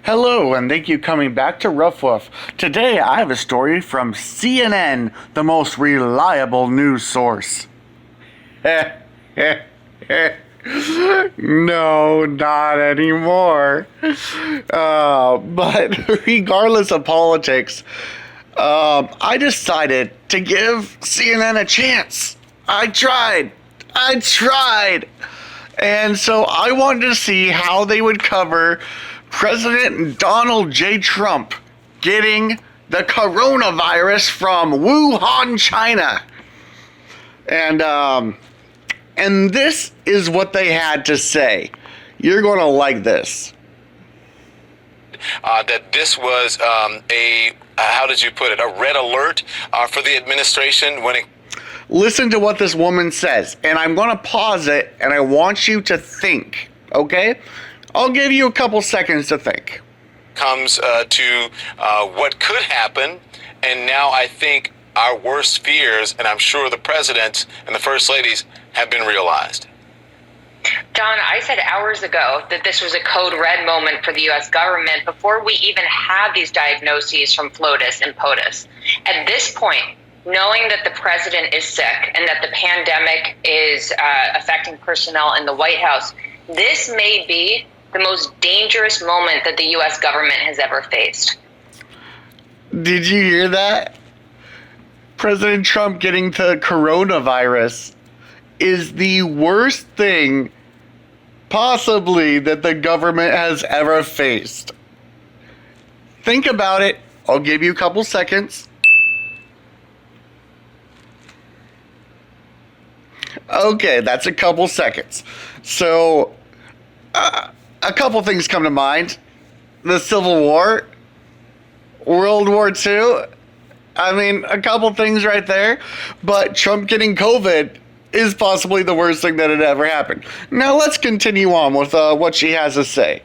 Hello, and thank you coming back to Rough Wolf. Today I have a story from CNN, the most reliable news source. No, not anymore. But regardless of politics, I decided to give CNN a chance. I tried. And so I wanted to see how they would cover President Donald J. Trump getting the coronavirus from Wuhan, China. And this is what they had to say. You're going to like this. That this was how did you put it, a red alert for the administration when it... Listen to what this woman says, and I'm going to pause it, and I want you to think, okay? I'll give you a couple seconds to think. comes to what could happen, and now I think our worst fears, and I'm sure the president and the first ladies have been realized. John, I said hours ago that this was a code red moment for the U.S. government before we even had these diagnoses from FLOTUS and POTUS. At this point, knowing that the president is sick and that the pandemic is affecting personnel in the White House, this may be the most dangerous moment that the U.S. government has ever faced. Did you hear that? President Trump getting the coronavirus is the worst thing possibly that the government has ever faced. Think about it. I'll give you a couple seconds. Okay, that's a couple seconds. So, a couple things come to mind. The Civil War, World War II. I mean, a couple things right there. But Trump getting COVID is possibly the worst thing that had ever happened. Now let's continue on with what she has to say.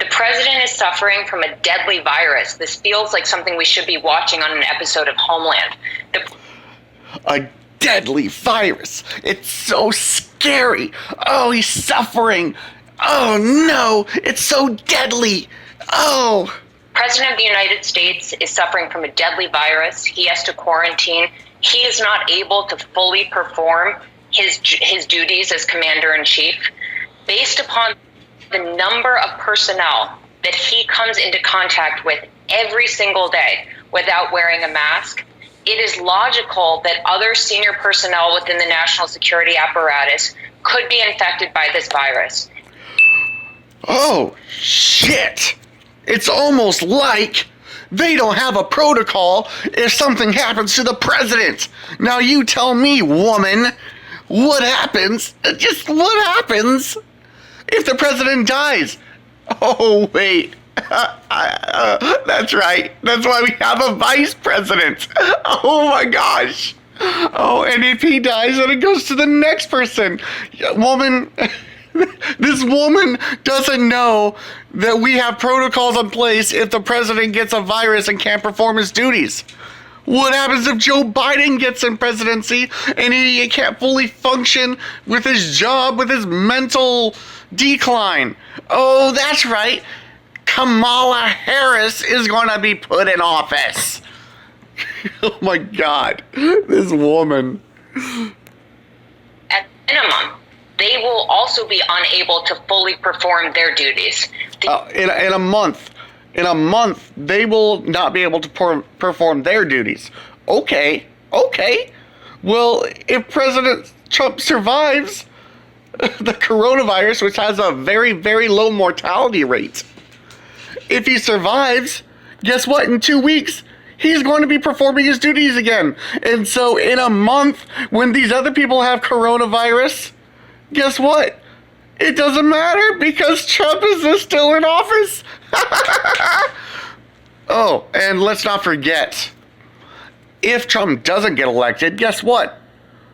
The president is suffering from a deadly virus. This feels like something we should be watching on an episode of Homeland. A deadly virus. It's so scary. Oh, he's suffering. Oh no, it's so deadly. Oh. President of the United States is suffering from a deadly virus. He has to quarantine. He is not able to fully perform his duties as commander-in-chief. Based upon the number of personnel that he comes into contact with every single day without wearing a mask, it is logical that other senior personnel within the national security apparatus could be infected by this virus. Oh, shit! It's almost like they don't have a protocol if something happens to the president. Now you tell me, woman, what happens? Just what happens if the president dies? Oh, wait. That's right. That's why we have a vice president. Oh, my gosh. Oh, and if he dies, then it goes to the next person. Woman... This woman doesn't know that we have protocols in place if the president gets a virus and can't perform his duties. What happens if Joe Biden gets in presidency and he can't fully function with his job, with his mental decline? Oh, that's right. Kamala Harris is going to be put in office. Oh my God, this woman. At minimum, they will also be unable to fully perform their duties. In a month, they will not be able to perform their duties. Okay. Well, if President Trump survives the coronavirus, which has a very, very low mortality rate, if he survives, guess what? In 2 weeks, he's going to be performing his duties again. And so in a month, when these other people have coronavirus, guess what? It doesn't matter because Trump is still in office. Oh, and let's not forget, if Trump doesn't get elected, guess what?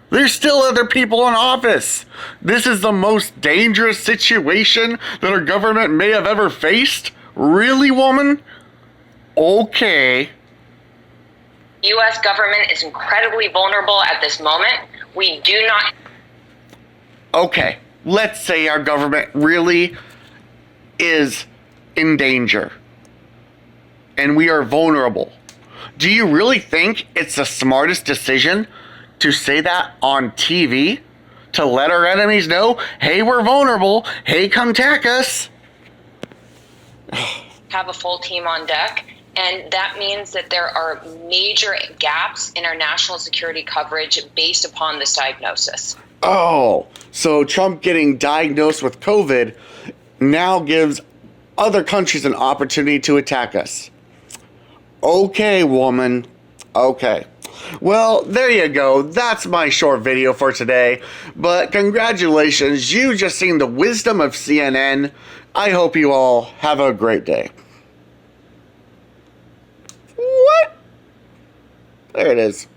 There's still other people in office. This is the most dangerous situation that our government may have ever faced. Really, woman? Okay. U.S. government is incredibly vulnerable at this moment. We do not... Okay, let's say our government really is in danger. And we are vulnerable. Do you really think it's the smartest decision to say that on TV? To let our enemies know, hey, we're vulnerable. Hey, come attack us. Have a full team on deck. And that means that there are major gaps in our national security coverage based upon this diagnosis. Oh, so Trump getting diagnosed with COVID now gives other countries an opportunity to attack us. Okay, woman. Okay. Well, there you go. That's my short video for today. But congratulations, you just seen the wisdom of CNN. I hope you all have a great day. What? There it is.